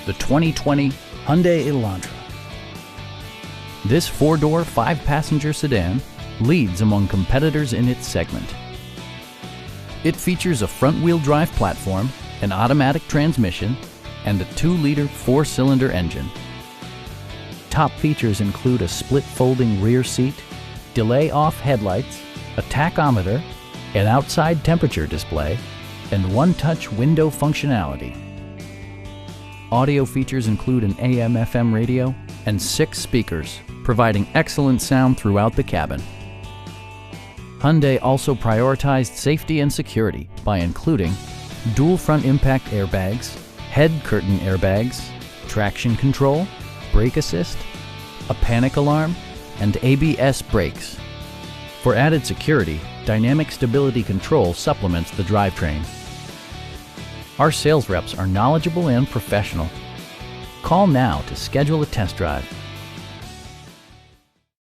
the 2020 Hyundai Elantra. This four-door, five-passenger sedan leads among competitors in its segment. It features a front-wheel drive platform, an automatic transmission, and a 2-liter four-cylinder engine. Top features include a split folding rear seat, delay-off headlights, a tachometer, an outside temperature display, and one-touch window functionality. Audio features include an AM/FM radio and 6 speakers, providing excellent sound throughout the cabin. Hyundai also prioritized safety and security by including dual front impact airbags, head curtain airbags, traction control, brake assist, a panic alarm, and ABS brakes. For added security, dynamic stability control supplements the drivetrain. Our sales reps are knowledgeable and professional. Call now to schedule a test drive.